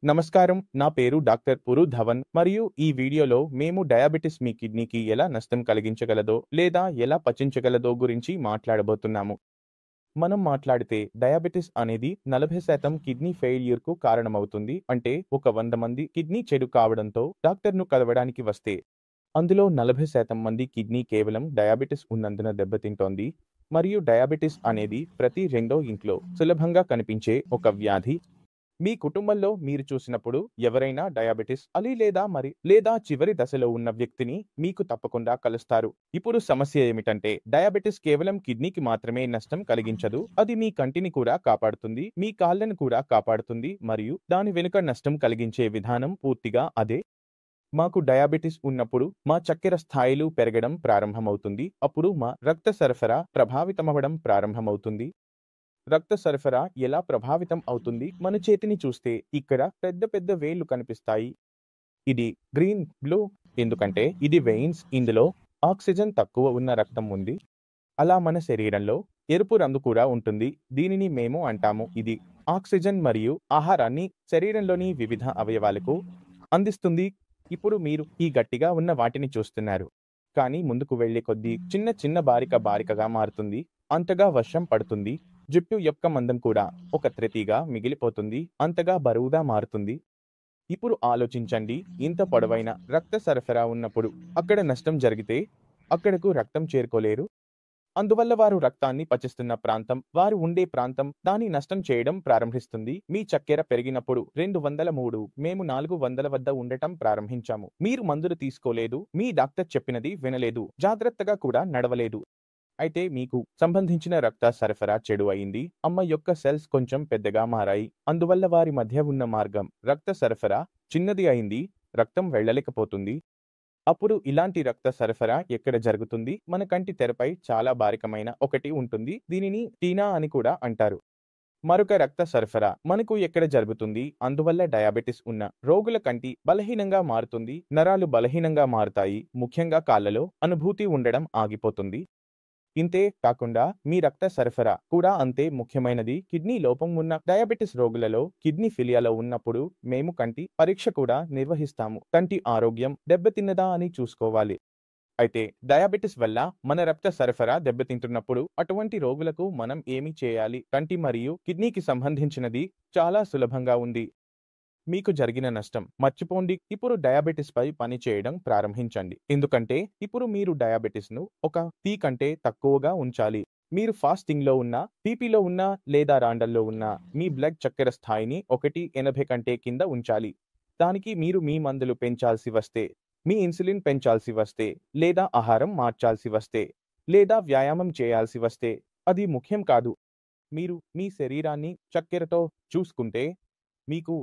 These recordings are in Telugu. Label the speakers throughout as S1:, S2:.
S1: నమస్కారం. నా పేరు డాక్టర్ పురు ధవన్ మరియు ఈ వీడియోలో మేము డయాబెటిస్ మీ కిడ్నీకి ఎలా నష్టం కలిగించగలదో లేదా ఎలా పచించగలదో గురించి మాట్లాడబోతున్నాము. మనం మాట్లాడితే డయాబెటిస్ అనేది 40% కిడ్నీ ఫెయిల్యూర్కు కారణమవుతుంది. అంటే ఒక 100 మంది కిడ్నీ చెడు కావడంతో డాక్టర్ను కలవడానికి వస్తే అందులో 40% మంది కిడ్నీ కేవలం డయాబెటిస్ ఉన్నందున దెబ్బతింటోంది. మరియు డయాబెటిస్ అనేది ప్రతి రెండో ఇంట్లో సులభంగా కనిపించే ఒక వ్యాధి. మీ కుటుంబంలో మీరు చూసినప్పుడు ఎవరైనా డయాబెటిస్ లేదా చివరి దశలో ఉన్న వ్యక్తిని మీకు తప్పకుండా కలుస్తారు. ఇప్పుడు సమస్య ఏమిటంటే డయాబెటిస్ కేవలం కిడ్నీకి మాత్రమే నష్టం కలిగించదు. అది మీ కంటిని కూడా కాపాడుతుంది, మీ కాళ్ళను కూడా కాపాడుతుంది మరియు దాని వెనుక నష్టం కలిగించే విధానం పూర్తిగా అదే. మాకు డయాబెటిస్ ఉన్నప్పుడు మా చక్కెర స్థాయిలు పెరగడం ప్రారంభమవుతుంది. అప్పుడు మా రక్త సరఫరా ప్రభావితమవడం ప్రారంభమవుతుంది. రక్త సరఫరా ఎలా ప్రభావితం అవుతుంది? మన చేతిని చూస్తే ఇక్కడ పెద్ద పెద్ద వేళ్లు కనిపిస్తాయి. ఇది గ్రీన్ బ్లూ ఎందుకంటే ఇది వెయిన్స్. ఇందులో ఆక్సిజన్ తక్కువ ఉన్న రక్తం ఉంది. అలా మన శరీరంలో ఎరుపు రంగు కూడా ఉంటుంది. దీనిని మేము అంటాము. ఇది ఆక్సిజన్ మరియు ఆహారాన్ని శరీరంలోని వివిధ అవయవాలకు అందిస్తుంది. ఇప్పుడు మీరు ఈ గట్టిగా ఉన్న వాటిని చూస్తున్నారు, కానీ ముందుకు వెళ్లే కొద్దీ చిన్న చిన్న బారికగా మారుతుంది. అంతగా వర్షం పడుతుంది. జుట్టు యొక్క మందం కూడా ఒక త్రెతిగా మిగిలిపోతుంది. అంతగా బరువుగా మారుతుంది. ఇప్పుడు ఆలోచించండి, ఇంత పొడవైన రక్త సరఫరా ఉన్నప్పుడు అక్కడ నష్టం జరిగితే అక్కడకు రక్తం చేరుకోలేరు. అందువల్ల వారు రక్తాన్ని పచిస్తున్న ప్రాంతం, వారు ఉండే ప్రాంతం దాని నష్టం చేయడం ప్రారంభిస్తుంది. మీ చక్కెర పెరిగినప్పుడు 203 మేము 400 వద్ద ఉండటం ప్రారంభించాము. మీరు మందులు తీసుకోలేదు, మీ డాక్టర్ చెప్పినది వినలేదు, జాగ్రత్తగా కూడా నడవలేదు. అయితే మీకు సంబంధించిన రక్త సరఫరా చెడు అయింది. అమ్మ యొక్క సెల్స్ కొంచెం పెద్దగా మారాయి. అందువల్ల వారి మధ్య ఉన్న మార్గం రక్త సరఫరా చిన్నది అయింది. రక్తం వెళ్ళలేకపోతుంది. అప్పుడు ఇలాంటి రక్త సరఫరా ఎక్కడ జరుగుతుంది? మన కంటి తెరపై చాలా బారికమైన ఒకటి ఉంటుంది. దీనిని టీనా అని కూడా అంటారు. మరొక రక్త సరఫరా మనకు ఎక్కడ జరుగుతుంది? అందువల్ల డయాబెటిస్ ఉన్న రోగుల కంటి బలహీనంగా మారుతుంది. నరాలు బలహీనంగా మారుతాయి. ముఖ్యంగా కాళ్ళలో అనుభూతి ఉండడం ఆగిపోతుంది. ఇంతే కాకుండా మీ రక్త సరఫరా కూడా అంతే ముఖ్యమైనది. కిడ్నీ లోపం ఉన్న డయాబెటిస్ రోగులలో కిడ్నీ ఫెయిలియర్ ఉన్నప్పుడు మేము కంటి పరీక్ష కూడా నిర్వహిస్తాము. కంటి ఆరోగ్యం దెబ్బతిన్నదా అని చూసుకోవాలి. అయితే డయాబెటిస్ వల్ల మన రక్త సరఫరా దెబ్బతింటున్నప్పుడు అటువంటి రోగులకు మనం ఏమి చేయాలి? కంటి మరియు కిడ్నీకి సంబంధించినది చాలా సులభంగా ఉంది. మీకు జరిగిన నష్టం మర్చిపోండి. ఇప్పుడు డయాబెటిస్ పై పని చేయడం ప్రారంభించండి. ఎందుకంటే ఇప్పుడు మీరు డయాబెటిస్ ను ఒక టీ కంటే తక్కువగా ఉంచాలి. మీరు ఫాస్టింగ్ లో ఉన్నా, పీపీలో ఉన్నా లేదా రాండల్లో ఉన్నా మీ బ్లడ్ చక్కెర స్థాయిని 180 కంటే కింద ఉంచాలి. దానికి మీరు మీ మందులు పెంచాల్సి వస్తే, మీ ఇన్సులిన్ పెంచాల్సి వస్తే, లేదా ఆహారం మార్చాల్సి వస్తే, లేదా వ్యాయామం చేయాల్సి వస్తే అది ముఖ్యం కాదు. మీరు మీ శరీరాన్ని చక్కెరతో చూసుకుంటే మీకు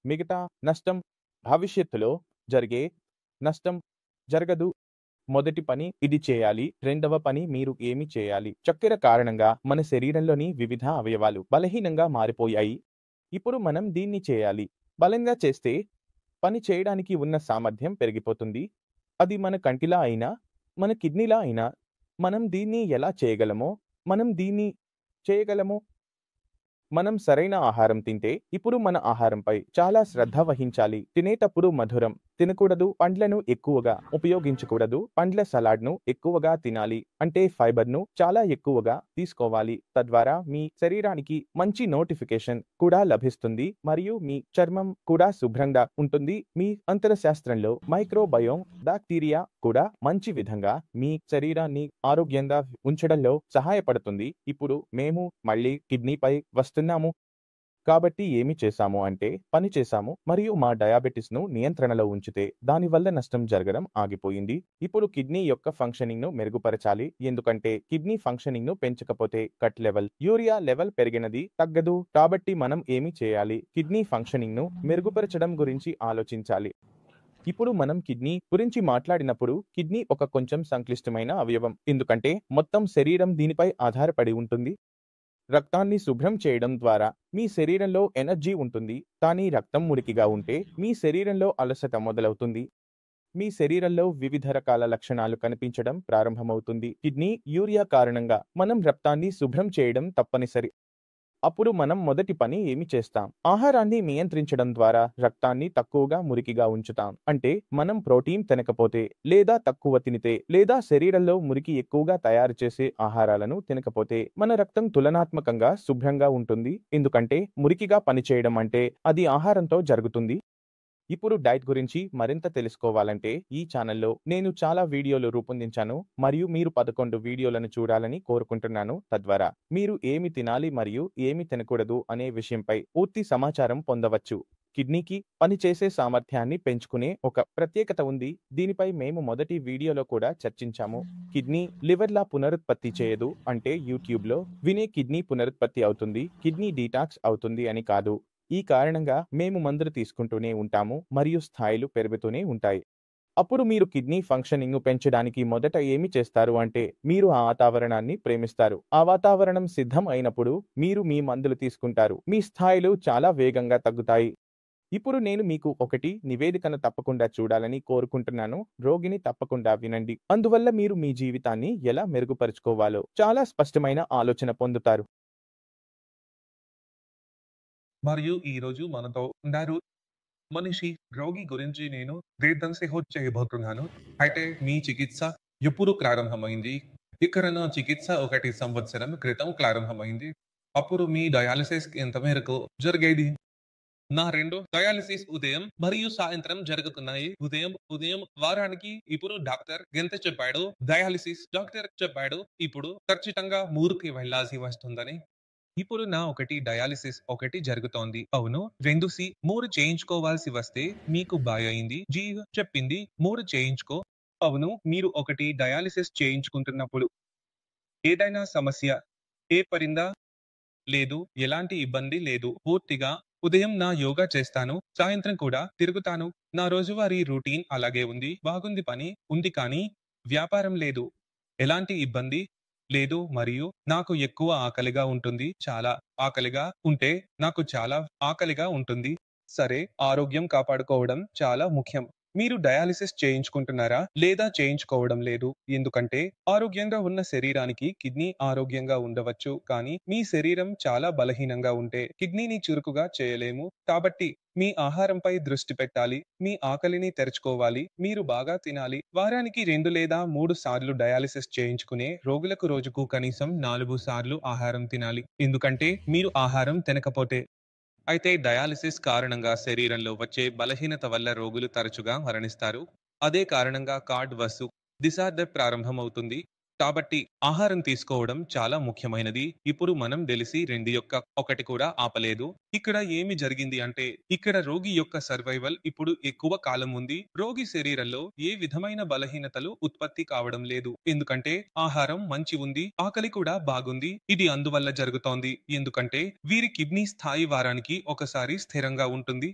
S1: మిగతా నష్టం భవిష్యత్తులో జరిగే నష్టం జరగదు. మొదటి పని ఇది చేయాలి. రెండవ పని మీరు ఏమి చేయాలి? చక్కెర కారణంగా మన శరీరంలోని వివిధ అవయవాలు బలహీనంగా మారిపోయాయి. ఇప్పుడు మనం దీన్ని చేయాలి. బలంగా చేస్తే పని చేయడానికి ఉన్న సామర్థ్యం పెరిగిపోతుంది. అది మన కంటిలా అయినా, మన కిడ్నీలా అయినా. మనం దీన్ని ఎలా చేయగలమో మనం సరైన ఆహారం తింటే. ఇప్పుడు మన ఆహారంపై చాలా శ్రద్ధ వహించాలి. తినేటప్పుడు మధురం తినకూడదు. పండ్లను ఎక్కువగా ఉపయోగించకూడదు. పండ్ల సలాడ్ను ఎక్కువగా తినాలి. అంటే ఫైబర్ను చాలా ఎక్కువగా తీసుకోవాలి. తద్వారా మీ శరీరానికి మంచి నోటిఫికేషన్ కూడా లభిస్తుంది మరియు మీ చర్మం కూడా శుభ్రంగా ఉంటుంది. మీ అంతరశాస్త్రంలో మైక్రోబయోమ్ బ్యాక్టీరియా కూడా మంచి విధంగా మీ శరీరాన్ని ఆరోగ్యంగా ఉంచడంలో సహాయపడుతుంది. ఇప్పుడు మేము మళ్ళీ కిడ్నీపై వస్తున్నాము. కాబట్టి ఏమి చేశాము అంటే పని చేశాము మరియు మా డయాబెటిస్ ను నియంత్రణలో ఉంచితే దానివల్ల నష్టం జరగడం ఆగిపోయింది. ఇప్పుడు కిడ్నీ యొక్క ఫంక్షనింగ్ ను మెరుగుపరచాలి. ఎందుకంటే కిడ్నీ ఫంక్షనింగ్ ను పెంచకపోతే కట్ లెవెల్, యూరియా లెవెల్ పెరిగినది తగ్గదు. కాబట్టి మనం ఏమి చేయాలి? కిడ్నీ ఫంక్షనింగ్ ను మెరుగుపరచడం గురించి ఆలోచించాలి. ఇప్పుడు మనం కిడ్నీ గురించి మాట్లాడినప్పుడు కిడ్నీ ఒక కొంచెం సంక్లిష్టమైన అవయవం. ఎందుకంటే మొత్తం శరీరం దీనిపై ఆధారపడి ఉంటుంది. రక్తాన్ని శుభ్రం చేయడం ద్వారా మీ శరీరంలో ఎనర్జీ ఉంటుంది. కానీ రక్తం మురికిగా ఉంటే మీ శరీరంలో అలసట మొదలవుతుంది. మీ శరీరంలో వివిధ రకాల లక్షణాలు కనిపించడం ప్రారంభమవుతుంది. కిడ్నీ యూరియా కారణంగా మనం రక్తాన్ని శుభ్రం చేయడం తప్పనిసరి. అప్పుడు మనం మొదటి పని ఏమి చేస్తాం? ఆహారాన్ని నియంత్రించడం ద్వారా రక్తాన్ని తక్కువగా మురికిగా ఉంచుతాం. అంటే మనం ప్రోటీన్ తినకపోతే, లేదా తక్కువ తినితే, లేదా శరీరంలో మురికి ఎక్కువగా తయారు చేసే ఆహారాలను తినకపోతే మన రక్తం తులనాత్మకంగా శుభ్రంగా ఉంటుంది. ఎందుకంటే మురికిగా పనిచేయడం అంటే అది ఆహారంతో జరుగుతుంది. ఇప్పుడు డైట్ గురించి మరింత తెలుసుకోవాలంటే ఈ ఛానల్లో నేను చాలా వీడియోలు రూపొందించాను మరియు మీరు 11 వీడియోలను చూడాలని కోరుకుంటున్నాను. తద్వారా మీరు ఏమి తినాలి మరియు ఏమి తినకూడదు అనే విషయంపై పూర్తి సమాచారం పొందవచ్చు. కిడ్నీకి పనిచేసే సామర్థ్యాన్ని పెంచుకునే ఒక ప్రత్యేకత ఉంది. దీనిపై మేము మొదటి వీడియోలో కూడా చర్చించాము. కిడ్నీ లివర్లా పునరుత్పత్తి చేయదు. అంటే యూట్యూబ్లో వినే కిడ్నీ పునరుత్పత్తి అవుతుంది, కిడ్నీ డీటాక్స్ అవుతుంది అని కాదు. ఈ కారణంగా మేము మందులు తీసుకుంటూనే ఉంటాము మరియు స్థాయిలు పెరుగుతూనే ఉంటాయి. అప్పుడు మీరు కిడ్నీ ఫంక్షనింగ్ పెంచడానికి మొదట ఏమి చేస్తారు అంటే మీరు ఆ వాతావరణాన్ని ప్రేమిస్తారు. ఆ వాతావరణం సిద్ధం అయినప్పుడు మీరు మీ మందులు తీసుకుంటారు. మీ స్థాయిలు చాలా వేగంగా తగ్గుతాయి. ఇప్పుడు నేను మీకు ఒకటి నివేదికను తప్పకుండా చూడాలని కోరుకుంటున్నాను. రోగిని తప్పకుండా వినండి. అందువల్ల మీరు మీ జీవితాన్ని ఎలా మెరుగుపరుచుకోవాలో చాలా స్పష్టమైన ఆలోచన పొందుతారు.
S2: మరియు ఈరోజు మనతో ఉన్నారు మనిషి రోగి గురించి నేను దీర్ఘంసేహో చేయబోతున్నాను. అయితే మీ చికిత్స ఎప్పుడు ప్రారంభమైంది? ఇక్కడ నా చికిత్స 1 సంవత్సరం క్రితం ప్రారంభమైంది. అప్పుడు మీ డయాలిసిస్ ఎంత మేరకు జరిగేది? నా 2 డయాలిసిస్ ఉదయం మరియు సాయంత్రం జరుగుతున్నాయి. ఉదయం ఉదయం వారానికి ఇప్పుడు డాక్టర్ ఎంత చెప్పాడు? డయాలిసిస్ డాక్టర్ చెప్పాడు ఇప్పుడు ఖచ్చితంగా 3కి వెళ్ళాల్సి వస్తుందని. ఇప్పుడు నా 1 డయాలిసిస్ 1 జరుగుతోంది. అవును 2 చేయించుకోవాల్సి వస్తే మీకు అయింది. జీ చెప్పింది 3 చేయించుకో. అవును మీరు 1 డయాలిసిస్ చేయించుకుంటున్నప్పుడు ఏదైనా సమస్య ఏర్పడిందా? లేదు. ఎలాంటి ఇబ్బంది లేదు. పూర్తిగా ఉదయం నా యోగా చేస్తాను. సాయంత్రం కూడా తిరుగుతాను. నా రోజువారీ రొటీన్ అలాగే ఉంది. బాగుంది పని ఉంది కానీ వ్యాపారం లేదు. ఎలాంటి ఇబ్బంది లేదు మరియు నాకు ఎక్కువ ఆకలిగా ఉంటుంది. చాలా ఆకలిగా ఉంటే నాకు చాలా ఆకలిగా ఉంటుంది. సరే ఆరోగ్యం కాపాడుకోవడం చాలా ముఖ్యం. మీరు డయాలిసిస్ చేయించుకుంటున్నారా? లేదా చేయించుకోవడం లేదు? ఎందుకంటే ఆరోగ్యంగా ఉన్న శరీరానికి కిడ్నీ ఆరోగ్యంగా ఉండవచ్చు. కానీ మీ శరీరం చాలా బలహీనంగా ఉంటే కిడ్నీని చురుకుగా చేయలేము. కాబట్టి మీ ఆహారంపై దృష్టి పెట్టాలి. మీ ఆకలిని తెరుచుకోవాలి. మీరు బాగా తినాలి. వారానికి 2 లేదా 3 సార్లు డయాలిసిస్ చేయించుకునే రోగులకు రోజుకు కనీసం 4 సార్లు ఆహారం తినాలి. ఎందుకంటే మీరు ఆహారం తినకపోతే అయితే డయాలిసిస్ కారణంగా శరీరంలో వచ్చే బలహీనత వల్ల రోగులు తరచుగా మరణిస్తారు. అదే కారణంగా కార్డ్ వసు డిసార్డర్ ప్రారంభమవుతుంది. కాబట్టి ఆహారం తీసుకోవడం చాలా ముఖ్యమైనది. ఇప్పుడు మనం తెలిసి 2 యొక్క 1 కూడా ఆపలేదు. ఇక్కడ ఏమి జరిగింది అంటే ఇక్కడ రోగి యొక్క సర్వైవల్ ఇప్పుడు ఎక్కువ కాలం ఉంది. రోగి శరీరంలో ఏ విధమైన బలహీనతలు ఉత్పత్తి కావడం లేదు. ఎందుకంటే ఆహారం మంచి ఉంది. ఆకలి కూడా బాగుంది. ఇది అందువల్ల జరుగుతోంది. ఎందుకంటే వీరి కిడ్నీ స్థాయి వారానికి ఒకసారి స్థిరంగా ఉంటుంది.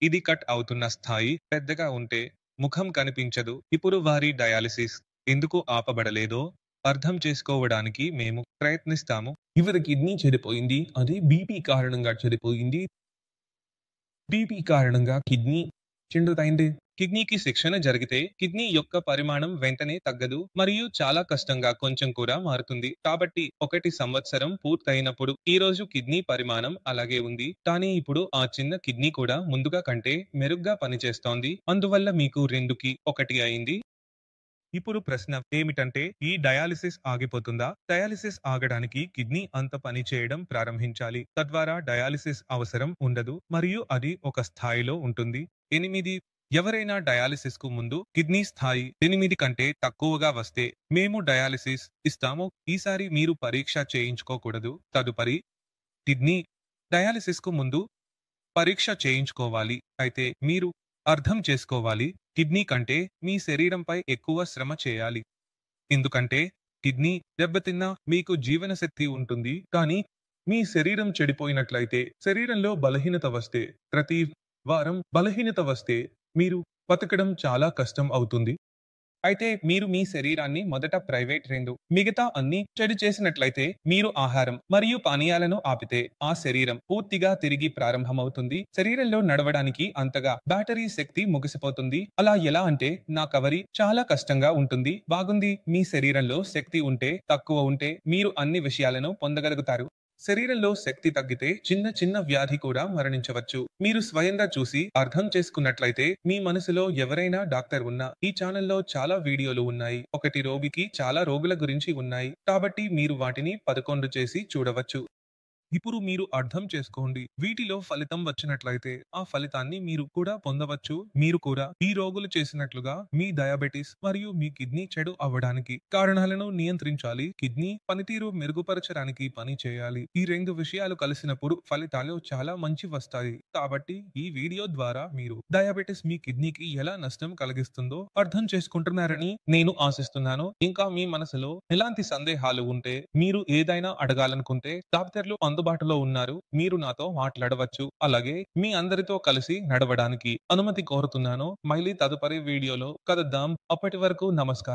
S2: ఇది కట్ అవుతున్న స్థాయి పెద్దగా ఉంటే ముఖం కనిపించదు. ఇప్పుడు వారి డయాలిసిస్ ఎందుకు ఆపబడలేదో అర్థం చేసుకోవడానికి మేము ప్రయత్నిస్తాము. ఇవరి కిడ్నీ చెడిపోయింది. అది బీపీ కారణంగా చెడిపోయింది. బీపీ కారణంగా కిడ్నీ చెండుతైంది. కిడ్నీకి శిక్షణ జరిగితే కిడ్నీ యొక్క పరిమాణం వెంటనే తగ్గదు మరియు చాలా కష్టంగా కొంచెం కూడా మారుతుంది. కాబట్టి 1 సంవత్సరం పూర్తయినప్పుడు ఈ రోజు కిడ్నీ పరిమాణం అలాగే ఉంది. కానీ ఇప్పుడు ఆ చిన్న కిడ్నీ కూడా ముందుగా కంటే మెరుగ్గా పనిచేస్తోంది. అందువల్ల మీకు 2కి 1 అయింది. ఇప్పుడు ప్రశ్న ఏమిటంటే ఈ డయాలిసిస్ ఆగిపోతుందా? డయాలిసిస్ ఆగడానికి కిడ్నీ అంత పని చేయడం ప్రారంభించాలి. తద్వారా డయాలిసిస్ అవసరం ఉండదు మరియు అది ఒక స్థాయిలో ఉంటుంది. 8 ఎవరైనా డయాలిసిస్ కు ముందు కిడ్నీ స్థాయి 8 కంటే తక్కువగా వస్తే మేము డయాలిసిస్ ఇస్తాము. ఈసారి మీరు పరీక్ష చేయించుకోకూడదు. తదుపరి కిడ్నీ డయాలిసిస్ కు ముందు పరీక్ష చేయించుకోవాలి. అయితే మీరు అర్థం చేసుకోవాలి కిడ్నీ కంటే మీ శరీరంపై ఎక్కువ శ్రమ చేయాలి. ఎందుకంటే కిడ్నీ దెబ్బతిన్నా మీకు జీవనశక్తి ఉంటుంది. కానీ మీ శరీరం చెడిపోయినట్లయితే శరీరంలో బలహీనత వస్తే ప్రతి వారం బలహీనత వస్తే మీరు బతకడం చాలా కష్టం అవుతుంది. అయితే మీరు మీ శరీరాన్ని మొదట ప్రైవేట్ 2 మిగతా అన్ని చెడు చేసినట్లయితే మీరు ఆహారం మరియు పానీయాలను ఆపితే ఆ శరీరం పూర్తిగా తిరిగి ప్రారంభమవుతుంది. శరీరంలో నడవడానికి అంతగా బ్యాటరీ శక్తి ముగిసిపోతుంది. అలా ఎలా అంటే నా కవరి చాలా కష్టంగా ఉంటుంది. బాగుంది మీ శరీరంలో శక్తి ఉంటే తక్కువ ఉంటే మీరు అన్ని విషయాలను పొందగలుగుతారు. శరీరంలో శక్తి తగ్గితే చిన్న చిన్న వ్యాధి కూడా మరణించవచ్చు. మీరు స్వయంగా చూసి అర్థం చేసుకున్నట్లయితే మీ మనసులో ఎవరైనా డాక్టర్ ఉన్నా ఈ ఛానల్లో చాలా వీడియోలు ఉన్నాయి. ఒకటి రోగికి చాలా రోగుల గురించి ఉన్నాయి. కాబట్టి మీరు వాటిని 11 చేసి చూడవచ్చు. ఇప్పుడు మీరు అర్థం చేసుకోండి. వీటిలో ఫలితం వచ్చినట్లయితే ఆ ఫలితాన్ని మీరు కూడా పొందవచ్చు. మీరు కూడా ఈ రోగులు చేసినట్లుగా మీ డయాబెటిస్ మరియు మీ కిడ్నీ చెడు అవ్వడానికి కారణాలను నియంత్రించాలి. కిడ్నీ పనితీరు మెరుగుపరచడానికి పని చేయాలి. ఈ రెండు విషయాలు కలిసినప్పుడు ఫలితాలు చాలా మంచి వస్తాయి. కాబట్టి ఈ వీడియో ద్వారా మీరు డయాబెటిస్ మీ కిడ్నీకి ఎలా నష్టం కలిగిస్తుందో అర్థం చేసుకుంటున్నారని నేను ఆశిస్తున్నాను. ఇంకా మీ మనసులో ఎలాంటి సందేహాలు ఉంటే మీరు ఏదైనా అడగాలనుకుంటే డాక్టర్లు అందుబాటులో ఉన్నారు. మీరు నాతో మాట్లాడవచ్చు. అలాగే మీ అందరితో కలిసి నడవడానికి అనుమతి కోరుతున్నాను. మళ్ళీ తదుపరి వీడియోలో కలుద్దాం. అప్పటి వరకు నమస్కారం.